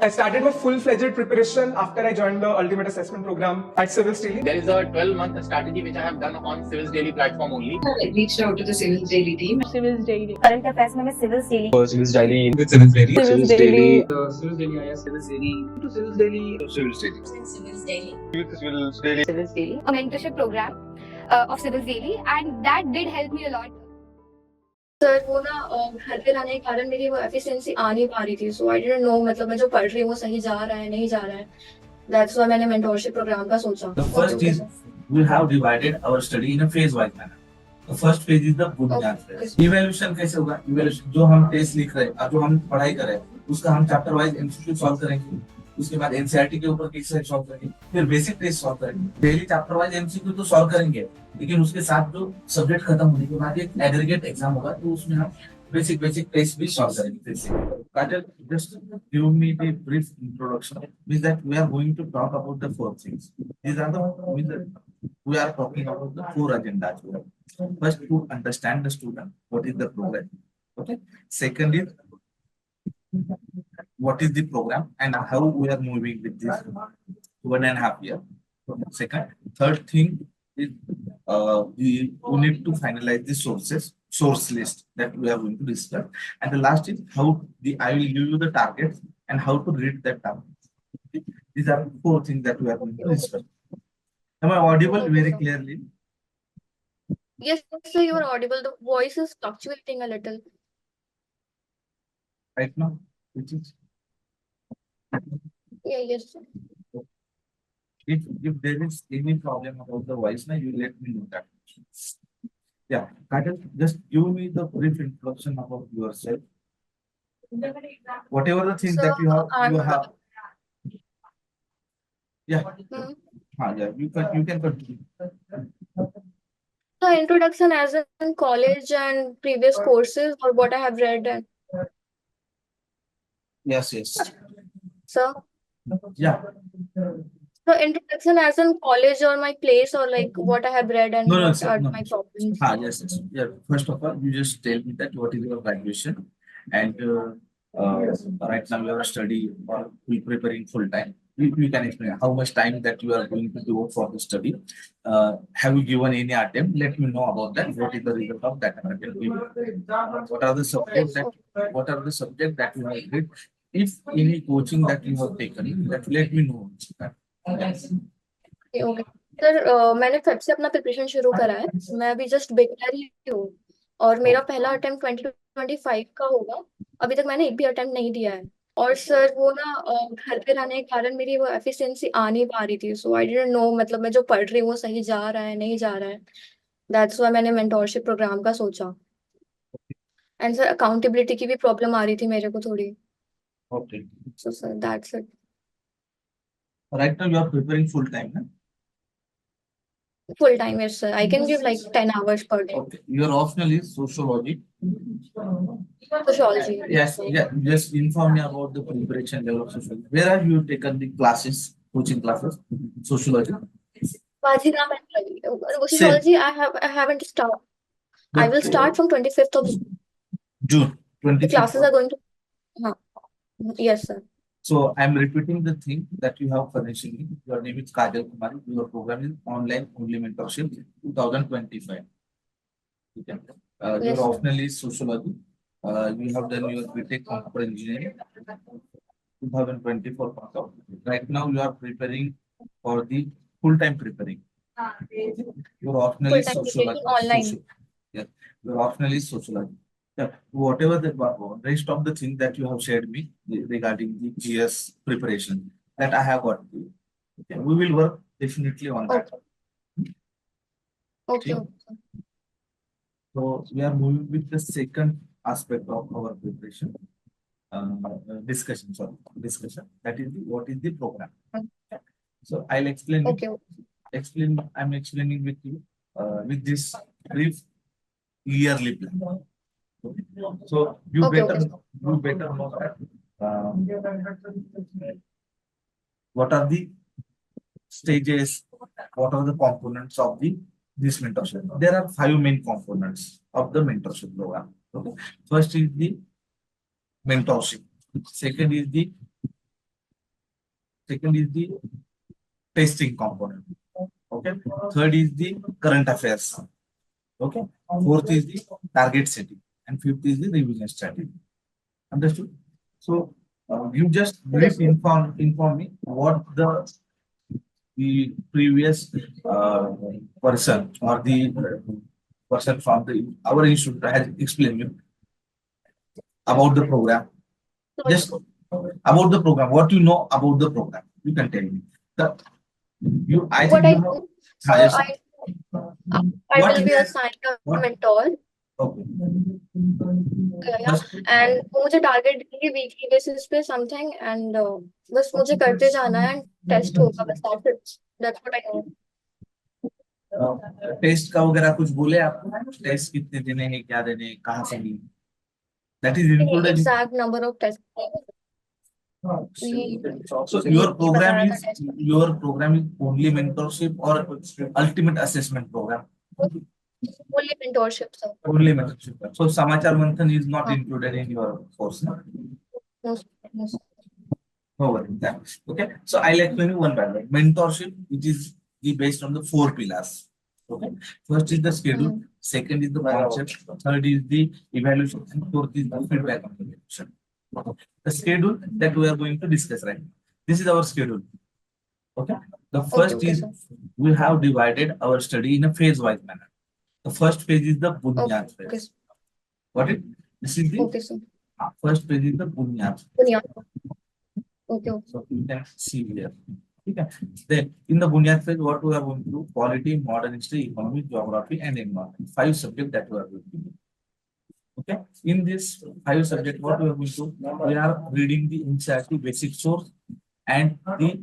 I started my full-fledged preparation after I joined the Ultimate Assessment Program at Civils Daily. There is a 12-month strategy which I have done on Civils Daily platform only. I reached out to the Civils Daily team. Civils Daily. Current affairs में Civils Daily. Civils Daily. With Civils Daily. Civils Daily. Civils Daily. Civils Daily. To Civils Daily. Civils Daily. With Civils Daily. Civils Daily. A mentorship program of Civils Daily, and that did help me a lot. Sir वो ना घर पे रहने के कारण मेरी वो efficiency आ नहीं पा रही थी, सो आई डिडंट नो मतलब मैं जो पढ़ रही हूँ वो सही जा रहा है नहीं जा रहा है. दैट्स व्हाई मैंने मेंटोरशिप प्रोग्राम का सोचा. The first is we have divided our study in a phase wise manner. The first phase is the बुनियाद phase. Evaluation कैसे होगा? Evaluation जो हम टेस्ट लिख रहे हैं और जो हम पढ़ाई कर रहे हैं उसका हम चैप्टर वाइज एमसीक्यू सॉल्व करेंगे. उसके बाद एनसीईआरटी के ऊपर केस सॉल्व करेंगे, फिर बेसिक टेस्ट सॉल्व करेंगे. डेली चैप्टर वाइज एमसीक्यू तो सॉल्व करेंगे, लेकिन उसके साथ जो सब्जेक्ट खत्म होने के बाद एक एग्रीगेट एग्जाम होगा तो उसमें हम बेसिक टेस्ट भी सॉल्व करेंगे. Kajal, just give me the brief introduction. Means that we are going to talk about the four things. These are the we are talking about the four agendas. First, to understand the student, what is the program? Okay. Second is what is the program and how we are moving with this 1.5 years. Second, third thing is we need to finalize the source list that we are going to discuss. And the last is how I will give you the targets and how to read that target. These are four things that we are going to discuss. Am I audible very clearly? Yes, sir, you are audible. The voice is fluctuating a little. Right now, which is Yes, sir. if there is any problem about the voice, now you let me know that. Yeah, Kajal, just give me the brief introduction about yourself. Whatever the things that you have. Yeah. Yeah, you can continue. The introduction as in college and previous courses or what I have read. And, Yes. sir, Yeah. the introduction as in college or my place or like what I have read and what are my problems. Yes. Yeah. First of all, you just tell me that what is your graduation and right now you are studying or you preparing full time. You can explain how much time that you are going to devote for the study. Have you given any attempt? Let me know about that. What is the result of that attempt? What are the subjects that you have read? If any coaching that you have taken, that let me know. Okay. Sir मैंने Feb से अपना preparation शुरू करा है. मैं अभी just beginner ही हूँ और मेरा पहला अटेम्प्ट 2025 का होगा. अभी तक मैंने एक भी अटेम्प्ट नहीं दिया है. और सर वो ना घर पे रहने के कारण मेरी वो एफिशिएंसी आ नहीं पा रही थी, सो आई डिडंट नो मतलब मैं जो पढ़ रही हूँ वो सही जा रहा है नहीं जा रहा है. दैट्स व्हाई मैंने मेंटोरशिप प्रोग्राम का सोचा. एंड सर अकाउंटेबिलिटी की भी प्रॉब्लम आ रही थी मेरे को थोड़ी. Okay. So sir that's it. Right now you are preparing full time, na? Full time, yes, sir. I can give like 10 hours per day. Okay. Your optional is sociology. Sociology. Yes. Yeah. Just inform me about the preparation level of sociology. Where have you taken the classes, coaching classes, sociology? Sociology, I haven't started. I will start from 25th of June. the 25th. classes are going to. Yes, sir. So I'm repeating the thing that you have furnished me. Your name is Kajal Kumari. Your program is online only mentorship 2025. Okay. Yes, Your sir. optional is sociology. You have done your BTech computer engineering 2024 pass out. Right now you are preparing for the full-time preparing. Your optional is Full-time sociology. preparing online. Yeah. Your optional is sociology. Yeah. Whatever the rest of the thing that you have shared me regarding the GS preparation that I have got. Okay. We will work definitely on that. Okay. So we are moving with the second aspect of our preparation. Discussion. That is what is the program. So I'll explain. Okay. I'm explaining with you with this brief yearly plan. Okay. So you Okay, better know that what are the stages, what are the components of this mentorship. There are 5 main components of the mentorship program. Okay. First is the mentorship. Second is the second is the testing component. Okay. Third is the current affairs. Okay. Fourth is the target setting, and fifth is the revision strategy. Understood? So you just brief inform me what the previous person or the person from our institute has explained you about the program. Just about the program, what you know about the program, you can tell me. I What think I you know. do, हाँ, yes. I What will be is- assigned a what? mentor. Okay. Yeah, बस and वो मुझे target देंगे weekly basis पे something and बस मुझे करते जाना है एंड टेस्ट होगा बस that's what I know. Test का वगैरह कुछ बोले आपको? टेस्ट कितने देने हैं, क्या देने हैं, कहाँ से लिए? That is included. Exact number of test So your program is only mentorship or ultimate assessment program? Only mentorship sir. Only mentorship. So Samachar Manthan is not included in your course, no? No worries. Yeah. Okay. So I'll explain you one by one. Mentorship, it is based on the 4 pillars. Okay. First is the schedule. Second is the concept. Third is the evaluation. And fourth is the feedback on the evaluation. Okay. The schedule that we are going to discuss right now. This is our schedule. Okay. The first Okay, is sir. we have divided our study in a phase-wise manner. The first phase is the Bunyad phase. Okay. What it? This is the Okay, sir. first phase is the Bunyad. Okay. So you can see here. Okay. Then in the Bunyad phase, what we are going to do? Polity, modern history, economy, geography, and environment. 5 subjects that we are going to do. Okay. In this 5 subjects, what we are going to do? We are reading the NCERT basic source and the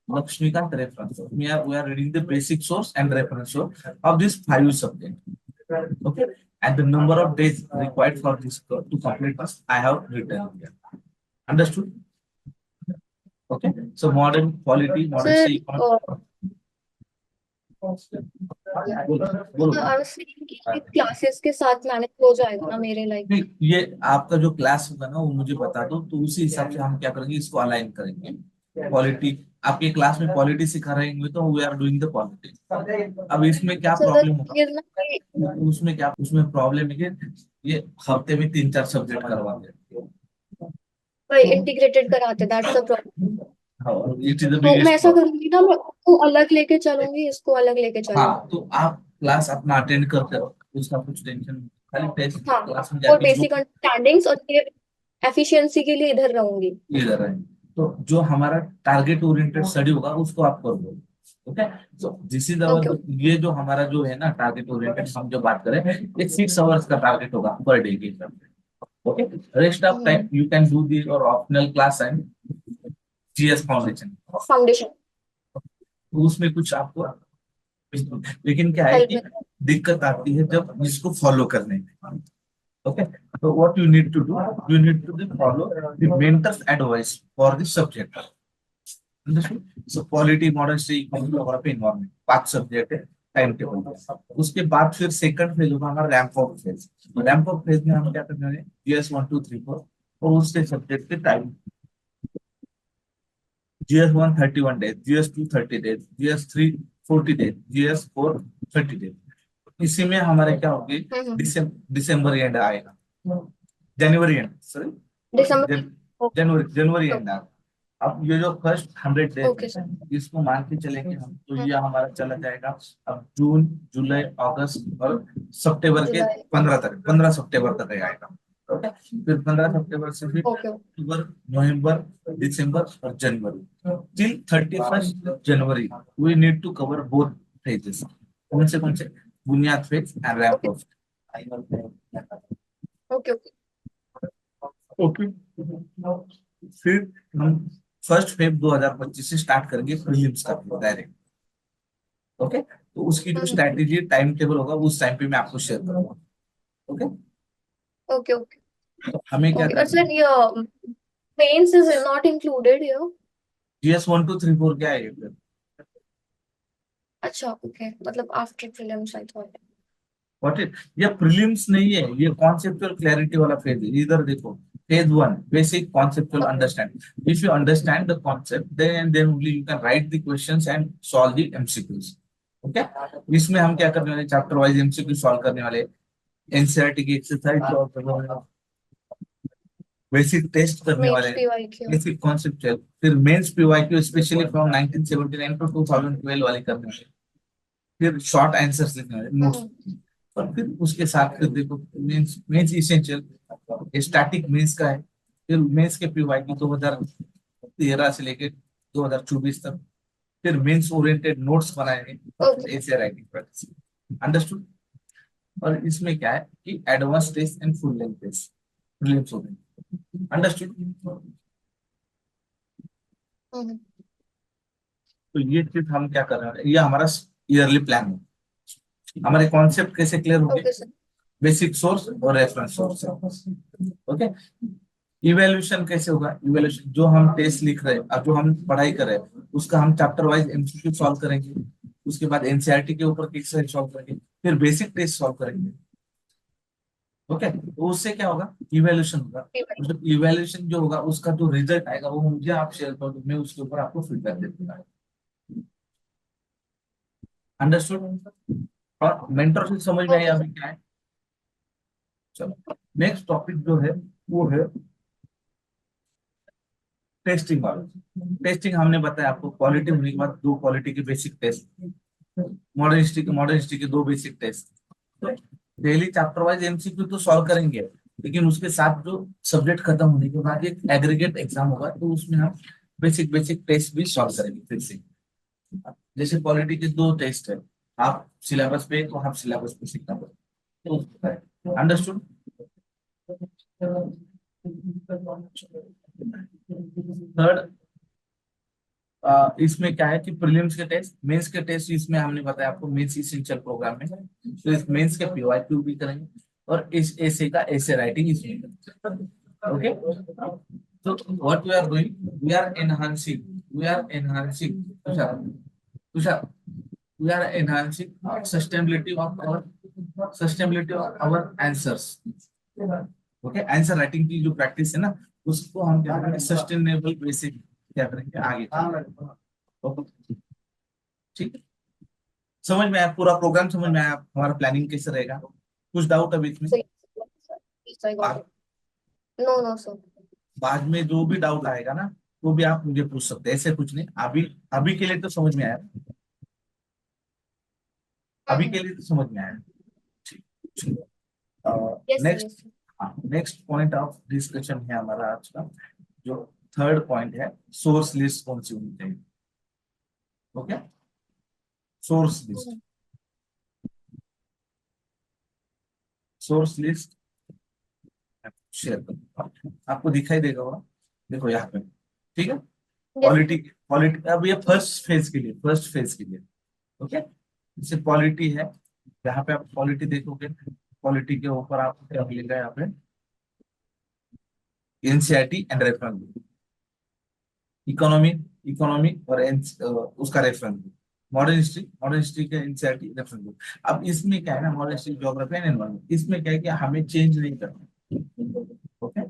Lakshmikant reference source. We are reading the basic source and reference source of this 5 subjects. Okay. And the number of days required for this to complete this, I have written here. Understood? Okay. So modern quality, modern Sir, history, economy. बोलो। I was saying कि classes के साथ manage हो जाएगा ना मेरे like. नहीं, ये आपका जो क्लास होगा ना वो मुझे बता दो, तो उसी हिसाब से हम क्या करेंगे, इसको अलाइन करेंगे. क्वालिटी आपके क्लास में क्वालिटी सिखा रहे होंगे तो we are doing the quality. अब इसमें क्या प्रॉब्लम होगा, उसमें प्रॉब्लम है कि ये हफ्ते में 3-4 सब्जेक्ट करवाते हैं. इंटीग्रेटेड कराते, that's the problem. It is the तो मैं बिगेस्ट. ऐसा करूंगी ना, मैं उसको अलग लेके चलूंगी, इसको अलग लेके चलूंगी. हाँ, तो आप क्लास अपना अटेंड करते हो, उसका कुछ टेंशन, खाली टेस्ट हाँ, क्लास में और जाके बेसिक अंडरस्टैंडिंग्स और एफिशिएंसी के लिए इधर रहूंगी. इधर है. तो जो हमारा टारगेट ओरिएंटेड स्टडी होगा उसको आप कर दो. Okay. So this is our, ये जो हमारा जो है ना टारगेट ओरिएंटेड, हम जो बात करें, ये 6 आवर्स का टारगेट होगा पर डे के हिसाब से. Okay. Rest of time you can do the और optional class and GS foundation. उसमें कुछ आपको, लेकिन क्या है कि दिक्कत आती है जब इसको फॉलो करने में. Okay, so what you need to do? You need to follow the mentor's advice for the subject. Understood? So quality, modern history, economy, geography, environment. 5 subject है, टाइम टेबल. उसके बाद फिर सेकंड फेज होगा हमारा ramp up phase. Ramp up phase में हम क्या करने वाले हैं, GS 1 2 3 4 और उसके सब्जेक्ट के time. GS 1 31 days, GS 2 30 days, GS 3 40 days, GS 4 30 days. इसी में हमारे क्या होगी, दिसंबर एंड आएगा, जनवरी एंड, सॉरी जनवरी एंड आएगा. अब ये जो फर्स्ट 100 डेज इसको मान के चलेंगे हम, तो ये हमारा चला जाएगा अब जून, जुलाई, अगस्त और सितंबर के 15 सितंबर तक आएगा. ओके. फिर 15 सितंबर से फिर अक्टूबर, नवंबर, दिसंबर और जनवरी till 31 January we need to cover both phases. कौन से बुनियाद phase and ramp up. Okay. Okay. फिर हम 1 फेब 2025 से स्टार्ट करेंगे प्रीलिम्स का डायरेक्ट. ओके. तो उसकी जो स्ट्रेटेजी टाइम टेबल होगा उस टाइम पे मैं आपको शेयर करूंगा. ओके. ओके. तो हमें क्या और सर ये mains is not included here. GS 1 2 3 4 क्या है ये? अच्छा, ओके, मतलब after prelims I thought. What is ये? प्रीलिम्स नहीं है, ये कॉन्सेप्चुअल क्लैरिटी वाला फेज है. इधर देखो, phase 1 basic conceptual understanding. If you understand the concept, then only you can write the questions and solve the MCQs. Okay, इसमें हम क्या करने वाले, चैप्टर वाइज MCQ सॉल्व करने वाले, एनसीईआरटी की एक्सरसाइज सॉल्व करने वाले, बेसिक टेस्ट करने मेंस वाले, पीवाईक्यू बेसिक कॉन्सेप्चुअल, फिर mains PYQ specially from 1979 to 2012 वाले करने वाले, फिर शॉर्ट आंसर्स लिखने वाले नोट्स, और फिर उसके साथ फिर देखो mains mains essential static mains का है, फिर मेंस के पीवाईक्यू 2013 से लेके 2024 तक, फिर मेंस ओरिएंटेड नोट्स बनाएंगे, ओके ऐसे राइटिंग प्रैक्टिस। अंडरस्टूड? और इसमें क्या है कि advance test and full length test prelims होते हैं। अंडरस्टूड? तो ये चीज हम क्या कर रहे हैं, ये हमारा ईयरली प्लान है। हमारे कॉन्सेप्ट कैसे क्लियर होंगे, ओके सर बेसिक सोर्स और रेफरेंस सोर्स। ओके, इवैल्यूएशन कैसे होगा, इवैल्यूएशन जो हम टेस्ट लिख रहे हैं अब जो हम पढ़ाई कर रहे हैं उसका हम चैप्टर वाइज एमसीक्यू सॉल्व करेंगे, उसके बाद एनसीईआरटी के ऊपर एक्सरसाइज सॉल्व करेंगे, फिर बेसिक टेस्ट सॉल्व करेंगे। ओके, तो उससे क्या होगा, इवैल्यूएशन होगा। मतलब इवैल्यूएशन जो होगा उसका जो रिजल्ट आएगा वो मुझे आप शेयर कर दो, मैं उसके ऊपर आपको फीडबैक दे दूंगा। अंडरस्टूड? और मेंटरशिप समझ में आया अभी क्या है? चलो नेक्स्ट टॉपिक जो है वो है टेस्टिंग वाला। टेस्टिंग हमने बताया आपको, क्वालिटी होने के बाद 2 क्वालिटी के बेसिक टेस्ट, मॉडर्न हिस्ट्री के 2 बेसिक टेस्ट। तो डेली चैप्टर वाइज एमसीक्यू तो सॉल्व करेंगे, लेकिन उसके साथ जो सब्जेक्ट खत्म होने के बाद एक एग्रीगेट एग्जाम होगा तो उसमें हम बेसिक टेस्ट भी सॉल्व करेंगे फिर से। जैसे क्वालिटी के 2 टेस्ट है, आप सिलेबस पे तो आप सिलेबस पे सीखना पड़ेगा। तो अंडरस्टूड? थर्ड, इसमें क्या है कि प्रीलिम्स के टेस्ट, मेंस के टेस्ट इसमें हमने बताया आपको मेंस इसेंशियल प्रोग्राम में, तो इस मेंस के पीवाईक्यू भी करेंगे और इस ऐसे का ऐसे राइटिंग इसमें करेंगे। ओके, तो what we are doing, we are enhancing Tushar we are enhancing sustainability of our answers. Okay, answer writing की जो प्रैक्टिस है ना उसको हम क्या करेंगे, सस्टेनेबल वे से क्या करेंगे आगे। ओके, ठीक है, समझ में आया, पूरा प्रोग्राम समझ में आया, हमारा प्लानिंग कैसे रहेगा? कुछ डाउट अभी इसमें? नो सर, बाद में जो भी डाउट आएगा ना वो भी आप मुझे पूछ सकते हैं, ऐसे कुछ नहीं। अभी के लिए तो समझ में आया, अभी के लिए तो समझ में आया। नेक्स्ट पॉइंट ऑफ डिस्कशन है हमारा आज का, जो थर्ड पॉइंट है, सोर्स लिस्ट कौन सी होनी चाहिए। ओके, सोर्स लिस्ट शेयर कर, आपको दिखाई देगा वो, देखो यहाँ पे, ठीक है। क्वालिटी अब ये फर्स्ट फेज के लिए ओके, जैसे क्वालिटी है, यहाँ पे आप क्वालिटी देखोगे, क्वालिटी के ऊपर आपको क्या मिलेगा, यहाँ पे NCERT and reference book, economy और उसका रेफरेंस बुक, मॉडर्न हिस्ट्री के एनसीईआरटी रेफरेंस बुक। अब इसमें क्या है ना, modern history, geography and environment, इसमें क्या है कि हमें चेंज नहीं करना। ओके,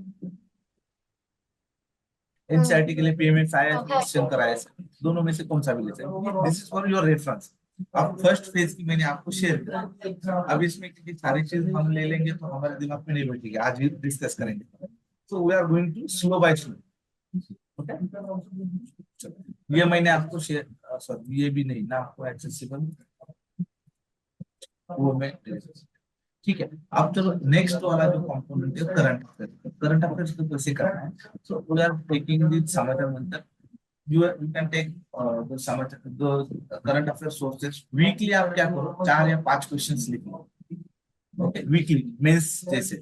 एनसीईआरटी के लिए पीएमएस आया, क्वेश्चन कराया, दोनों में से कौन सा भी ले सकते, this is for your reference. अब फर्स्ट फेज की मैंने आपको शेयर किया, अब इसमें क्योंकि सारी चीज हम ले लेंगे तो हमारे दिमाग में नहीं बैठेगी, आज भी डिस्कस करेंगे, so we are going to slow by slow. Okay, ये मैंने आपको शेयर, सॉरी ये भी नहीं ना आपको एक्सेसिबल, वो मैं, ठीक है। अब चलो नेक्स्ट वाला जो कंपोनेंट है करंट अफेयर्स को कैसे करना है। So we are taking the Samachar Manthan, you can take the current affairs sources weekly। आप क्या करो, 4 या 5 क्वेश्चंस लिख लो। ओके, वीकली मेंस जैसे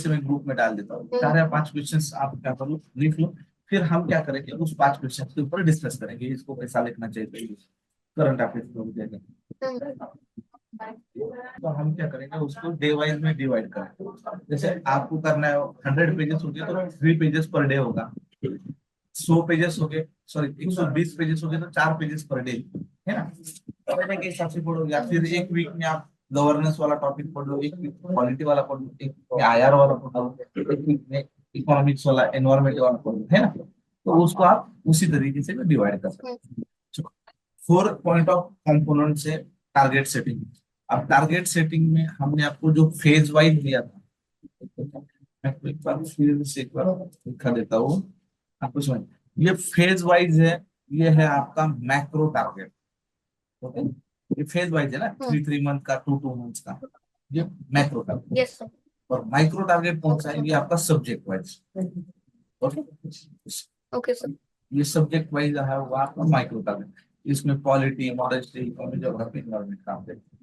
मैं ग्रुप में डाल देता हूँ, 4 या 5 क्वेश्चंस आप क्या करो, लिख लो। फिर हम क्या करेंगे, उस 5 क्वेश्चन के ऊपर डिस्कस करेंगे, इसको कैसा लिखना चाहिए करंट अफेयर्स को। तो हम क्या करेंगे, उसको डे वाइज में डिवाइड करेंगे। जैसे आपको करना है 100 पेजेस हो गए तो 3 पेजेस पर डे होगा, 100 पेजेस हो गए, सॉरी 120 पेजेस हो गए तो 4 पेजेस पर डे, है ना। पढ़ने के हिसाब से पढ़ो, या फिर एक वीक में आप गवर्नेंस वाला टॉपिक पढ़ लो, एक वीक क्वालिटी वाला पढ़ लो, एक में आईआर वाला पढ़ लो, एक वीक में इकोनॉमिक्स वाला, एनवायरमेंट वाला है ना, तो उसको आप उसी तरीके से डिवाइड कर सकते हैं। 4 पॉइंट ऑफ कंपोनेंट से टारगेट सेटिंग। अब टारगेट सेटिंग में हमने आपको जो फेज वाइज दिया था, मैं एक बार फिर से एक बार दिखा देता हूँ आपको समझ। ये फेज वाइज है, ये है आपका मैक्रो टारगेट। ओके, ये फेज वाइज है ना, 3 मंथ का, 2 मंथ्स का, ये मैक्रो टारगेट। Yes sir. और माइक्रो टारगेट कौन सा है, ये आपका subject wise. Okay, okay sir. ये सब्जेक्ट वाइज है वो आपका माइक्रो टारगेट। इसमें polity, modesty, economy, geography, environment काम देते हैं।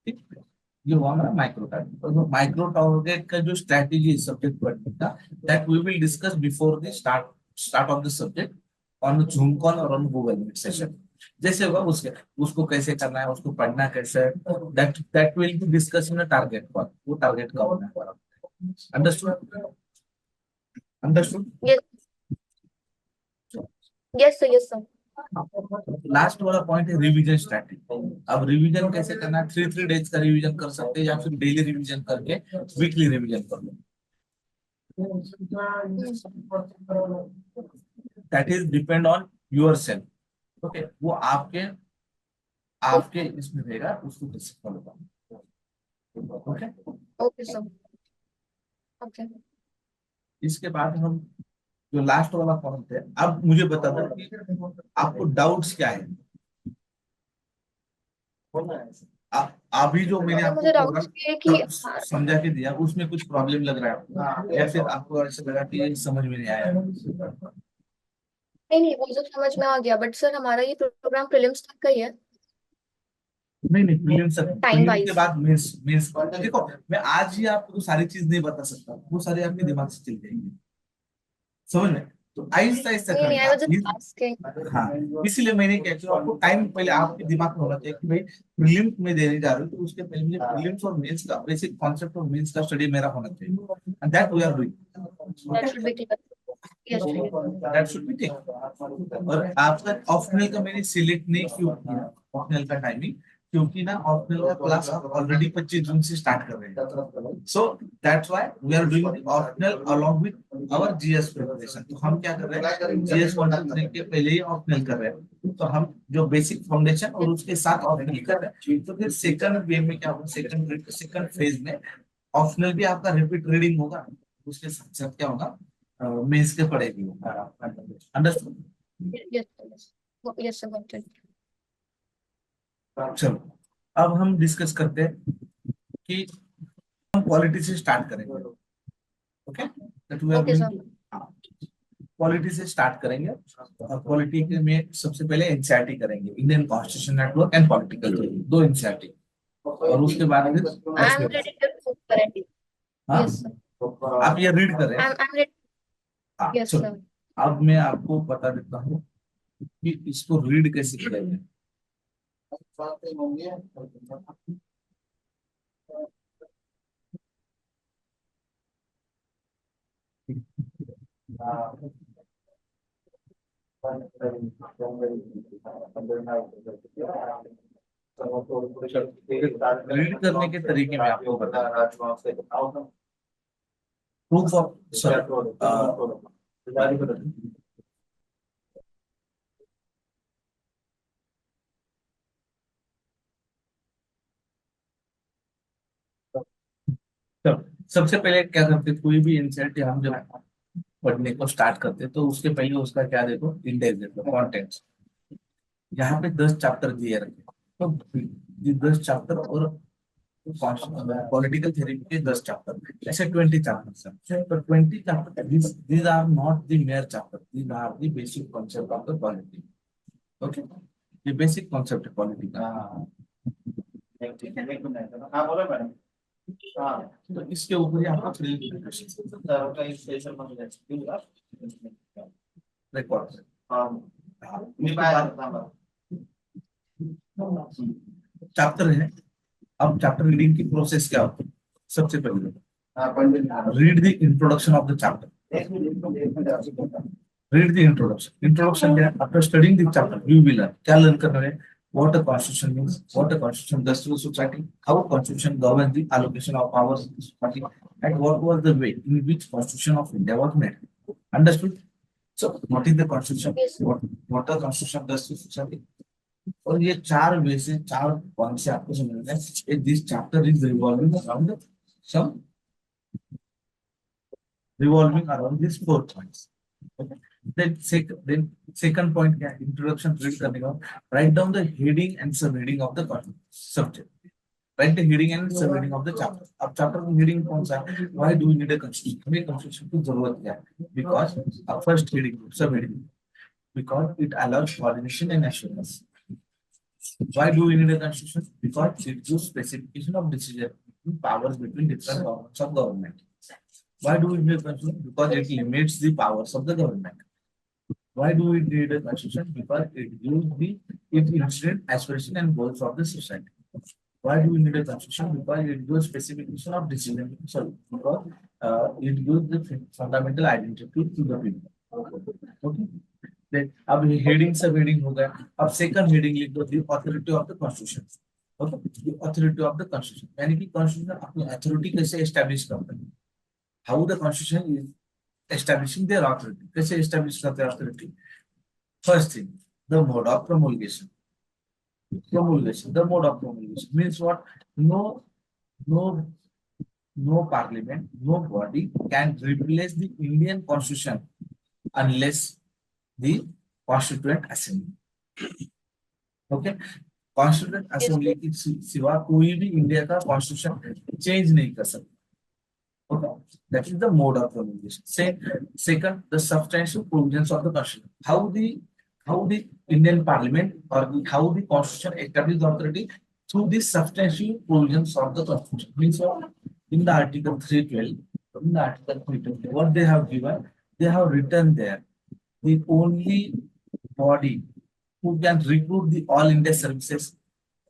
ठीक है, ये हुआ हमारा माइक्रो टारगेट। और माइक्रो टारगेट का जो स्ट्रेटेजी है सब्जेक्ट पढ़ने का, that we will discuss before the start of the subject on Zoom call और ऑन गूगल मीट सेशन। जैसे होगा उसको कैसे करना है, उसको पढ़ना कैसे है, that will be discuss in a target call. वो टारगेट का होना है। Understood? Understood? Yes sir, yes sir. Last वाला पॉइंट है रिवीजन स्ट्रैटेजी। अब रिवीजन कैसे करना है, 3 डेज का रिवीजन कर सकते हैं या फिर डेली रिवीजन करके वीकली रिवीजन कर लो। That is depend on your self. Okay, वो आपके इसमें रहेगा, उसको कैसे फॉलो करना। Okay, okay sir. ओके। इसके बाद हम जो लास्ट वाला पॉइंट है, अब मुझे बता दो कि आपको डाउट्स क्या है। अभी जो मैंने आपको मुझे डाउट है कि समझा के दिया, उसमें कुछ प्रॉब्लम लग रहा है आपको, या फिर आपको ऐसा लगा कि ये समझ में नहीं आया? नहीं, वो जो समझ में आ गया, बट सर हमारा ये प्रोग्राम प्रीलिम्स तक का ही है। नहीं, प्रीलिम्स Time के wise। बाद मेंस देखो, मैं आज ही आपको सारी चीज नहीं बता सकता, वो सारे आपके दिमाग से चल जाएंगे, समझ में? तो आहिस्ता आहिस्ता नहीं, आई वाज जस्ट करना। आस्किंग। हाँ, इसीलिए मैंने क्या किया, आपको टाइम पहले आपके दिमाग में होना चाहिए कि भाई प्रीलिम्स में देने जा रहे हो, तो उसके पहले मुझे प्रीलिम्स और मेंस का बेसिक कॉन्सेप्ट और मेंस का स्टडी मेरा होना चाहिए, and that we are doing. That should be clear. Yes that should be ठीक। और आपका ऑप्शनल का मैंने सिलेक्ट नहीं क्यों किया, ऑप्शनल का टाइमिंग, क्योंकि ना ऑप्शनल का क्लास ऑलरेडी 25 जून से स्टार्ट कर रहे हैं, so that's why we are doing optional along with our GS preparation. तो हम क्या कर रहे हैं, जीएस 1 2 3 के पहले ही ऑप्शनल कर रहे हैं, तो हम जो बेसिक फाउंडेशन और उसके साथ ऑप्शनल कर रहे हैं। तो फिर सेकंड वे में क्या होगा, सेकंड फेज में ऑप्शनल भी आपका रिपीट रीडिंग होगा, उसके साथ साथ क्या होगा, मेंस के पढ़ेगी। Understood? Yes yes sir, got it. चलो, अब हम डिस्कस करते हैं कि हम क्वालिटी से स्टार्ट करेंगे। Okay, okay sir. क्वालिटी से स्टार्ट करेंगे। और क्वालिटी के में सबसे पहले एनसीईआरटी करेंगे, Indian constitution network and political theory, 2 NCERT, और उसके बाद में I am ready to correct. Yes sir, आप ये रीड कर रहे हैं। I am ready. हाँ, यस चलो, सर। अब मैं आपको बता देता हूँ कि इसको रीड कैसे करेंगे। रीड करने के तरीके में आपको बता प्रूफ ऑफ सबसे पहले क्या करते, कोई भी इंसेंट हम जब पढ़ने को स्टार्ट करते तो उसके पहले उसका क्या देखो, इंडेक्स देखो, कंटेंट्स। यहाँ पे 10 चैप्टर दिए रखे, तो ये 10 चैप्टर और पॉलिटिकल थ्योरी के 10 चैप्टर, ऐसे 20 चैप्टर। तो 20 chapter, these are not the mere chapter, these are the basic concept of the polity. Okay, ये बेसिक कॉन्सेप्ट है पॉलिटी का। हाँ बोलो मैडम। हाँ, तो इसके ऊपर ही आपका रिकॉर्ड। चैप्टर है। अब चैप्टर रीडिंग की प्रोसेस क्या होती है, सबसे पहले read the introduction of the chapter. Read the introduction. Introduction क्या है, after studying the chapter you will learn. क्या लर्न कर रहे हैं, what a constitution means, what a constitution does to the society, how constitution governs the allocation of powers in the society, and what was the way in which constitution of India was made. Understood? So what is the constitution? Yes. What the constitution does to society? और ये चार वे से चार point से आपको समझना है. This chapter is revolving around these 4 points. Okay. Then second point क्या है? Introduction read करने का. Write down the heading and subheading of the subject. Write the heading and subheading of the chapter. अब chapter का heading कौन सा है? Why do we need a constitution? हमें constitution की जरूरत क्या है? Because first heading, subheading. Because it allows coordination and assurance. Why do we need a constitution? Because it gives specification of decision powers between different governments of government. Why do we need a constitution? Because it limits the powers of the government. Why do we need a constitution? Because it gives the incident, aspiration, and goals of the society. Why do we need a constitution? Because it gives specification of decision. Sorry, because it gives the fundamental identity to the people. Okay. Then अब heading सब heading हो गया. अब second heading लिख दो the authority of the constitution. Okay. The authority of the constitution. यानी कि constitution अपनी authority कैसे establish करता है? How the constitution is establishing their authority. कैसे establish करते हैं authority? First thing, the mode of promulgation. Promulgation. The mode of promulgation means what? No parliament, no body can replace the Indian constitution unless the Constituent Assembly. Okay? Constituent Assembly के सिवा कोई भी India का constitution change नहीं कर सकता. Okay, that is the mode of promulgation. Second, the substantial provisions of the constitution. How the Indian Parliament or how the constitution establishes the authority through the substantial provisions of the constitution. Means what? In the Article 312, what they have given, they have written there. The only body who can recruit the All India services,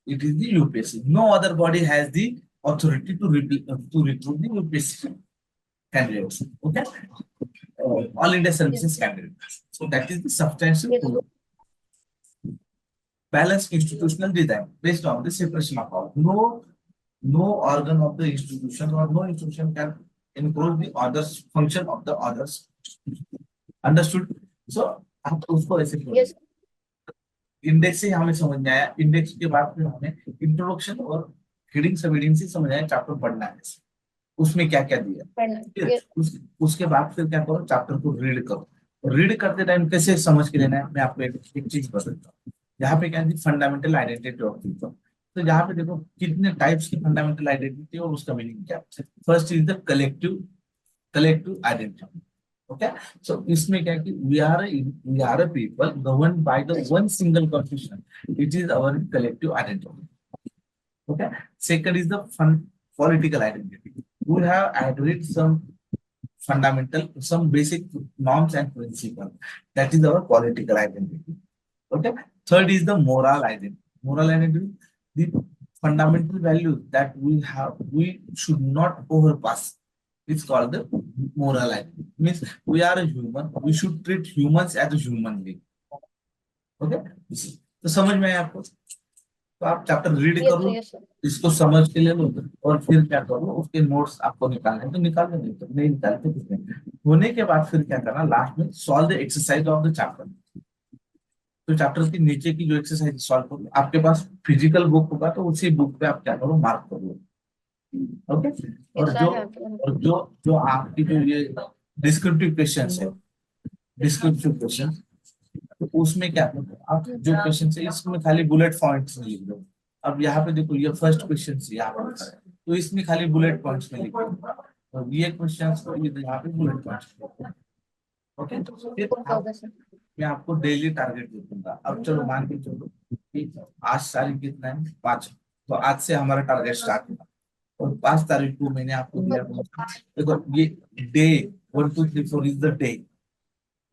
it is the UPSC. No other body has the authority to recruit the UPSC candidates. Okay, All India services candidates. So that is the substantial balanced institutional design based on the separation of power. No organ of the institution or no institution can encroach the others function of the others. Understood? So आप उसको ऐसे Yes. Index से हमें समझ में आया. Index के बाद फिर हमें इंट्रोडक्शन और हेडिंग सब हेडिंग से समझ आया चैप्टर पढ़ना है. उसमें क्या क्या दिया. फिर Yes. उसके बाद फिर क्या करो, चैप्टर को रीड करो. रीड करते टाइम कैसे समझ के लेना है, मैं आपको एक चीज बताता हूँ. यहाँ पे क्या है, फंडामेंटल आइडेंटिटी ऑफ पीपल. तो यहाँ पे देखो कितने टाइप्स की फंडामेंटल आइडेंटिटी और उसका मीनिंग क्या है. First is the collective identity. Okay, so इसमें क्या है कि we are a people governed by the one single constitution. It is our collective identity. Okay. Second is the political identity. We have added some basic norms and principles. That is our political identity. Okay. Third is the moral identity. Moral identity, the fundamental value that we have, we should not overpass. It's called the moral identity. Means we are a human. We should treat humans as a human being. Okay. तो समझ में आया आपको. तो आप chapter read करो, इसको समझ के ले लो और फिर क्या करो, उसके नोट्स आपको निकालने तो निकाल देंगे, तो नहीं निकालते कुछ नहीं. होने के बाद फिर क्या करना, लास्ट में solve the exercise of the chapter. तो चैप्टर के नीचे की जो एक्सरसाइज सॉल्व करो, आपके पास फिजिकल बुक होगा तो उसी बुक पे आप क्या करो, मार्क कर लो. ओके. और जो आपकी जो ये डिस्क्रिप्टिव क्वेश्चंस है, डिस्क्रिप्टिव क्वेश्चन, तो उसमें क्या करो, आप जो क्वेश्चन है इसमें खाली बुलेट पॉइंट्स में लिख दो. अब यहाँ पे देखो ये फर्स्ट क्वेश्चन है यहाँ पर, तो इसमें खाली बुलेट पॉइंट्स में लिख दो. तो ये क्वेश्चन को यहाँ पे बुलेट पॉइंट्स. ओके. फिर मैं आपको डेली टारगेट दे दूंगा. अब चलो मान के चलो आज तारीख कितना है, 5. तो आज से हमारा टारगेट स्टार्ट होगा और 5 तारीख को मैंने आपको दिया. देखो ये day 1 2 3 4 is the day.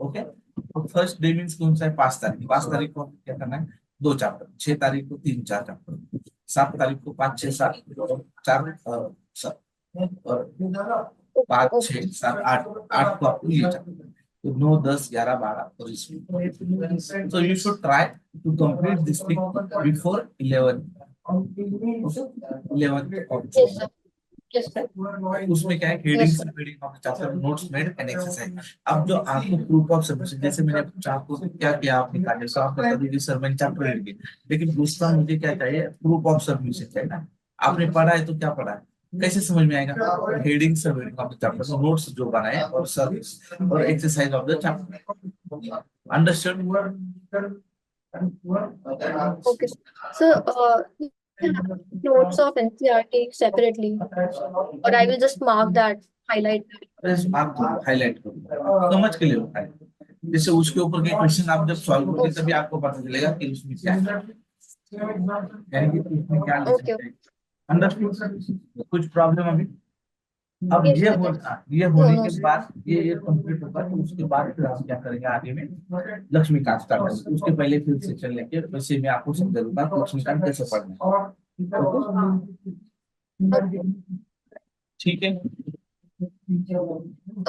Okay. तो फर्स्ट डे मीन्स कौन सा है, 5 तारीख. 5 तारीख को क्या करना है, 2 चैप्टर. 6 तारीख को 3 4 चैप्टर. 7 तारीख को 5 6 7 4 और 5 6 7 8 को आपको ये चैप्टर. तो 9, 10, 11, 12 और इसमें so you should try to complete this thing before 11 of Yes, sir. Yes, sir. उसमें क्या है हेडिंग से reading of chapter notes made and exercise. अब जो आपको प्रूफ ऑफ सबमिशन जैसे मैंने पूछा आपको क्या किया आपने कहा सर आप बता दीजिए सर मैंने चैप्टर रीड किया, लेकिन दूसरा मुझे क्या चाहिए प्रूफ ऑफ सबमिशन चाहिए ना। आपने पढ़ा है तो क्या पढ़ा है कैसे समझ में आएगा, हेडिंग से reading of the chapter notes जो बनाए और सर्विस और exercise of the chapter. Understand? Okay, sir. Notes of NCERT separately, or I will just mark that, highlight that. आप हाईलाइट करो समझ के लिए highlight। जैसे उसके ऊपर के क्वेश्चन आप जब सॉल्व करोगे तभी आपको पता चलेगा कि उसमें क्या है, यानी कि उसमें क्या लिखा Okay. है। अंडरस्टूड? कुछ प्रॉब्लम अभी? अब Yes, ये sir. होने No, के sir. बाद ये कंप्लीट होगा तो उसके बाद फिर हम क्या करेंगे आगे में लक्ष्मीकांत स्टार्ट करेंगे। उसके पहले फिर सेक्शन लेके वैसे मैं आपको समझा दूंगा कि लक्ष्मीकांत कैसे पढ़ना है। ठीक है?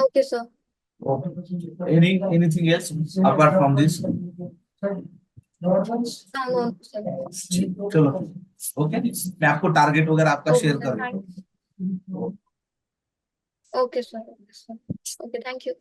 Okay, sir. Anything else apart from this? No, sir. चलो ओके, मैं आपको टारगेट वगैरह आपका Okay, शेयर sir. कर Thank दूंगा। Okay, sir. Okay, sir. Okay, thank you.